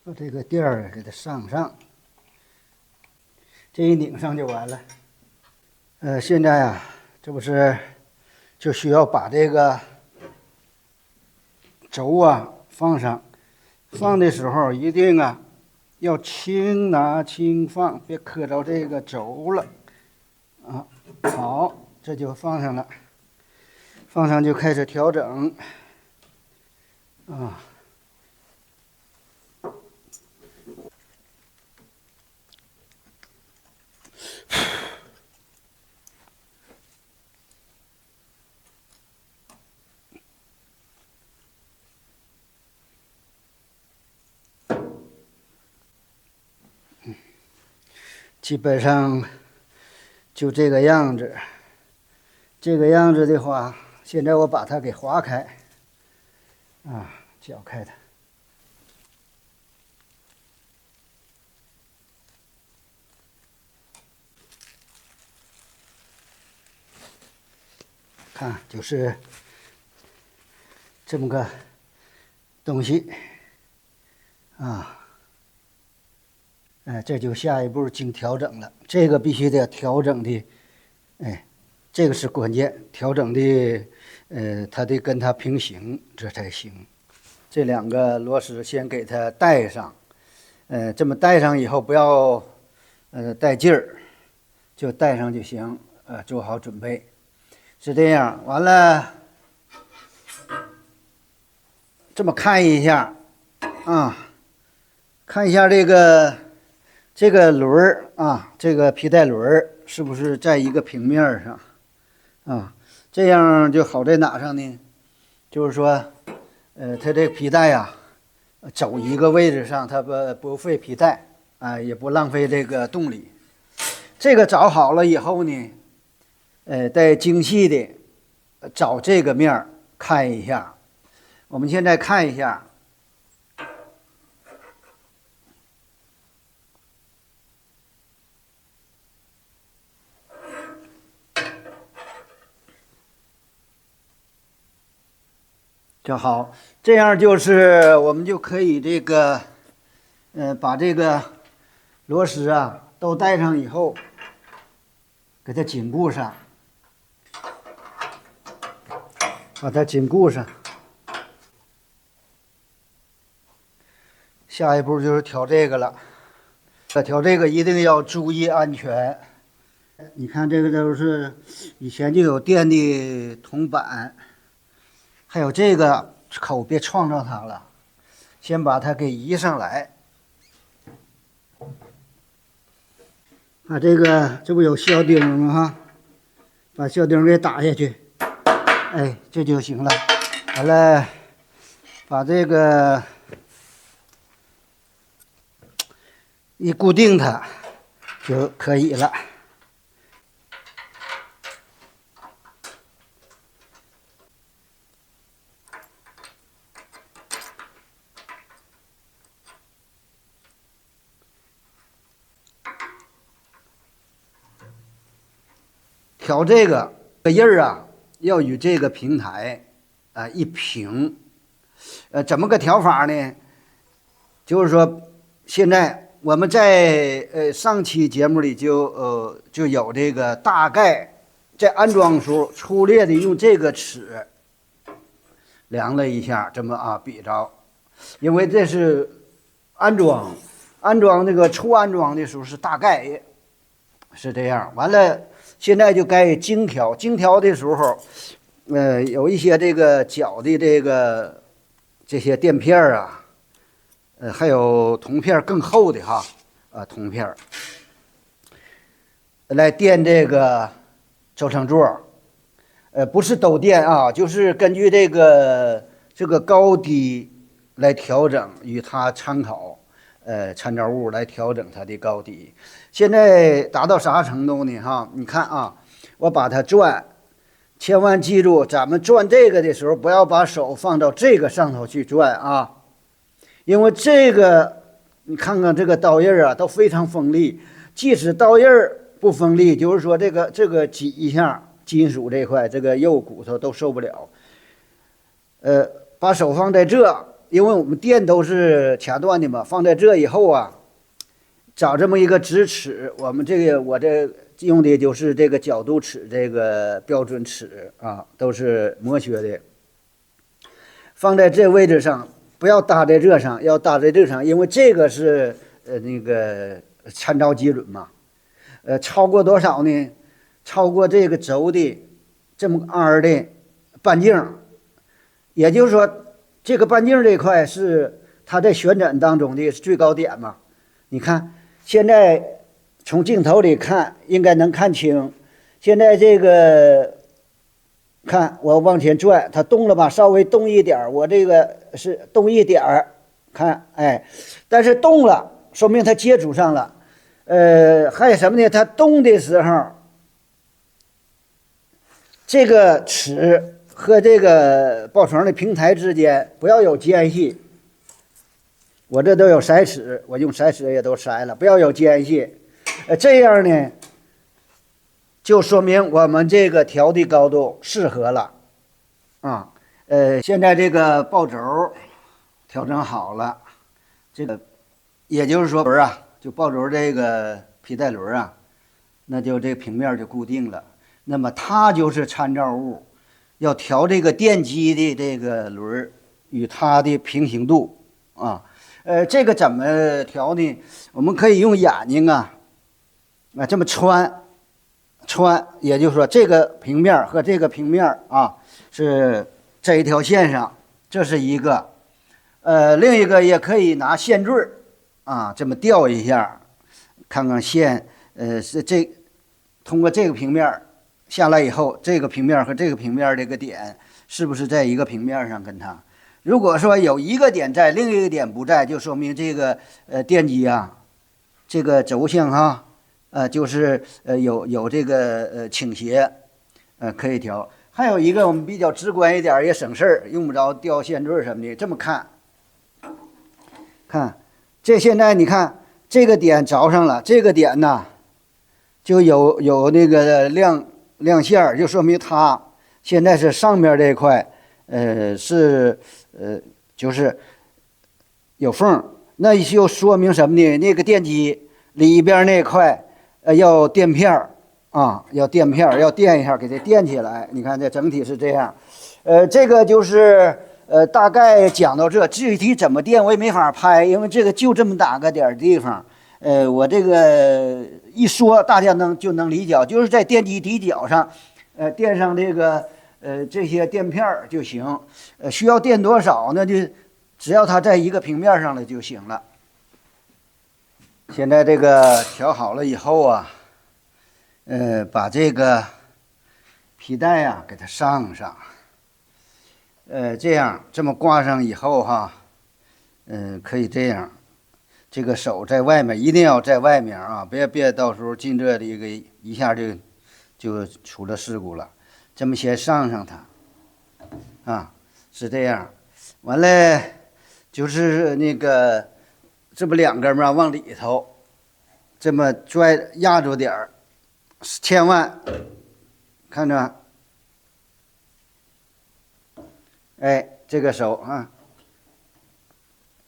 把这个垫儿给它上上，这一拧上就完了。现在啊，这不是就需要把这个轴啊放上，放的时候一定啊要轻拿轻放，别磕着这个轴了啊。好，这就放上了，放上就开始调整啊。基本上就这个样子。这个样子的话，现在我把它给划开，啊，绞开它。看，就是这么个东西，啊。这就下一步经调整了。这个必须得调整的，这个是关键，调整的，它得跟它平行，这才行。这两个螺丝先给它带上，这么带上以后不要，带劲儿，就带上就行，做好准备，是这样。完了，这么看一下，啊，看一下这个轮儿啊，这个皮带轮儿是不是在一个平面上啊？这样就好在哪上呢？就是说，它这个皮带呀，走一个位置上，它不费皮带啊，也不浪费这个动力。这个找好了以后呢，再精细的找这个面看一下。我们现在看一下。就好，这样就是我们就可以这个，把这个螺丝啊都带上以后，给它紧固上，把它紧固上。下一步就是调这个了，调这个一定要注意安全。你看这个都是以前就有电的铜板。还有这个口别撞着它了，先把它给移上来。把这个这不有销钉吗？哈，把销钉给打下去，这就行了。完了，把这个一固定它就可以了。调这个印儿啊，要与这个平台一平。怎么个调法呢？就是说，现在我们在上期节目里就有这个大概在安装时候粗略的用这个尺量了一下，这么比着，因为这是安装那个初安装的时候是大概是这样。完了。现在就该精调的时候，有一些这个角的这些垫片啊，还有铜片更厚的哈，铜片来垫这个轴承座，不是都垫啊，就是根据这个高低来调整，与它参考。参照物来调整它的高低。现在达到啥程度呢？哈，你看啊，我把它转，千万记住，咱们转这个的时候，不要把手放到这个上头去转啊，因为这个你看看这个刀刃啊，都非常锋利。即使刀刃不锋利，就是说这个挤一下，金属这块这个肉骨头都受不了。把手放在这。因为我们电都是卡断的嘛，放在这以后啊，找这么一个直尺，我这用的就是这个角度尺，这个标准尺啊，都是磨削的，放在这位置上，不要搭在这上，要搭在这上，因为这个是那个参照基准嘛。超过多少呢？超过这个轴的这么2的半径，也就是说，这个半径这块是它在旋转当中的最高点嘛。你看，现在从镜头里看，应该能看清。现在这个看我往前转，它动了吧？稍微动一点，我这个是动一点儿，看，哎，但是动了，说明它接触上了。还有什么呢？它动的时候，这个尺和这个抱床的平台之间不要有间隙。我这都有筛尺，我用筛尺也都筛了，不要有间隙。这样呢，就说明我们这个调的高度适合了啊。现在这个抱轴调整好了，这个也就是说轮啊，就抱轴这个皮带轮啊，那就这个平面就固定了。那么它就是参照物，要调这个电机的这个轮与它的平行度啊。这个怎么调呢？我们可以用眼睛啊这么穿，也就是说这个平面和这个平面啊是这一条线上，这是一个。另一个也可以拿线坠啊这么吊一下，看看线是通过这个平面下来以后，这个平面和这个平面这个点是不是在一个平面上跟它。如果说有一个点在，另一个点不在，就说明这个电机啊，这个轴向哈，就是有这个倾斜，可以调。还有一个我们比较直观一点，也省事儿，用不着吊线坠什么的。这么看，这现在你看这个点着上了，这个点呢就有那个亮线，就说明它现在是上面这块，就是有缝，那就说明什么呢？那个电机里边那块，要垫片啊，要垫一下，给它垫起来。你看这整体是这样，这个就是大概讲到这，具体怎么垫我也没法拍，因为这个就这么大个点地方。我这个一说大家就能理解，就是在电机底角上，垫上这个这些垫片就行。需要垫多少那就只要它在一个平面上了就行了。现在这个调好了以后啊，把这个皮带啊给它上，这么挂上以后哈，可以这样。这个手在外面，一定要在外面啊，别到时候进这里一下就出了事故了。这么先上它，啊，是这样。完了就是那个，这不2根吗？往里头这么拽压住点儿，千万看着，哎，这个手啊。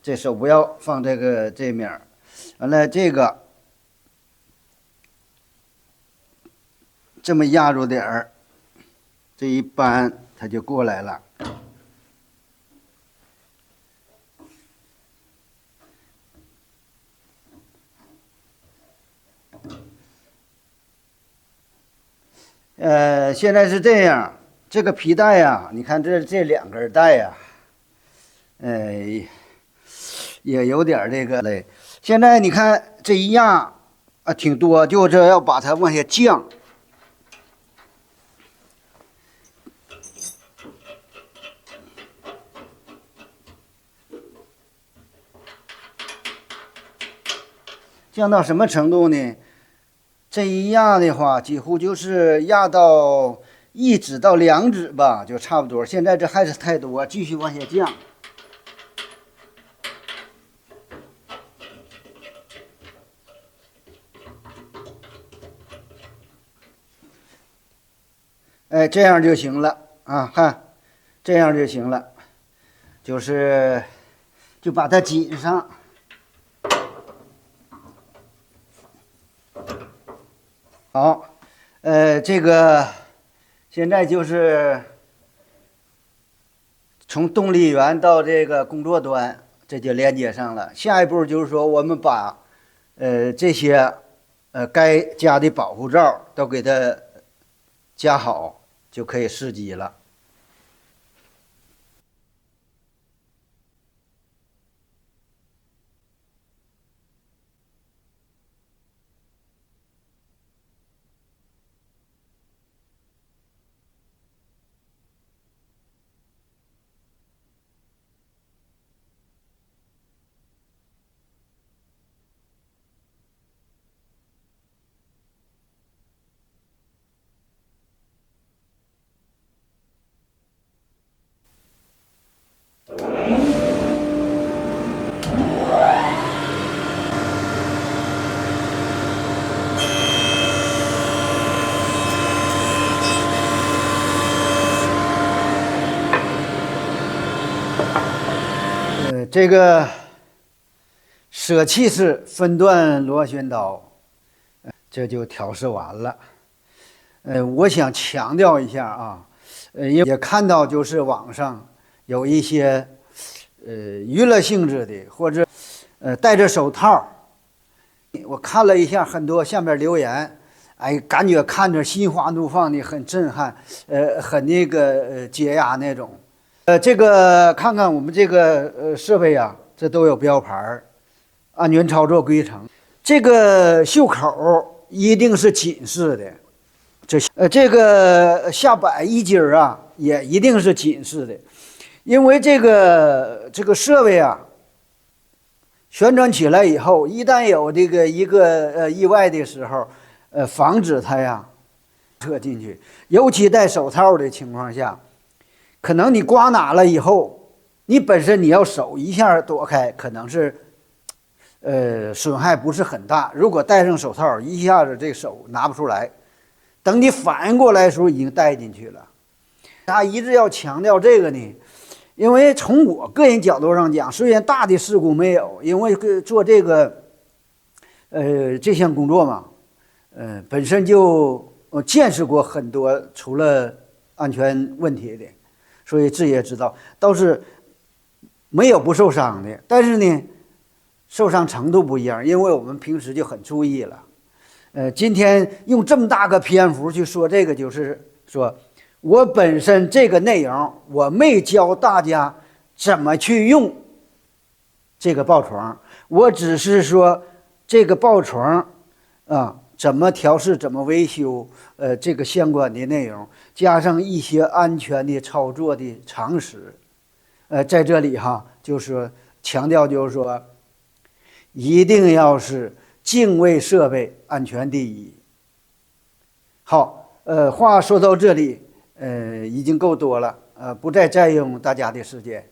这手不要放这面，完了这个这么压住点儿，这一扳它就过来了。现在是这样，这个皮带呀，你看这2根带呀，也有点这个累。现在你看这一压啊，挺多，就这要把它往下降。降到什么程度呢？这一压的话，几乎就是压到1指到2指吧，就差不多。现在这还是太多，继续往下降。哎，这样就行了啊！看，这样就行了，就是就把它紧上。好，这个现在就是从动力源到这个工作端，这就连接上了。下一步就是说，我们把这些该加的保护罩都给它加好，就可以试机了。这个舍弃式分段螺旋刀，这就调试完了。我想强调一下啊，因为也看到就是网上有一些娱乐性质的，或者戴着手套，我看了一下很多下面留言，哎，感觉看着心花怒放的，很震撼，很那个解压那种。这个看看我们这个设备啊，这都有标牌，安全操作规程。这个袖口一定是紧式的，这个下摆衣襟啊也一定是紧式的，因为这个设备啊旋转起来以后，一旦有这个一个意外的时候，防止它呀撤进去，尤其戴手套的情况下。可能你刮哪了以后，你本身你要手一下躲开，可能是，损害不是很大。如果戴上手套，一下子这手拿不出来，等你反应过来的时候已经戴进去了。他一直要强调这个呢，因为从我个人角度上讲，虽然大的事故没有，因为做这个，这项工作嘛，本身就见识过很多出了安全问题的。所以这也知道，倒是没有不受伤的，但是呢，受伤程度不一样，因为我们平时就很注意了。今天用这么大个篇幅去说这个，就是说我本身这个内容我没教大家怎么去用这个抱床，我只是说这个抱床啊。怎么调试，怎么维修，这个相关的内容，加上一些安全的操作的常识，在这里哈，就是强调，就是说，一定要是敬畏设备，安全第一。好，话说到这里，已经够多了，不再占用大家的时间。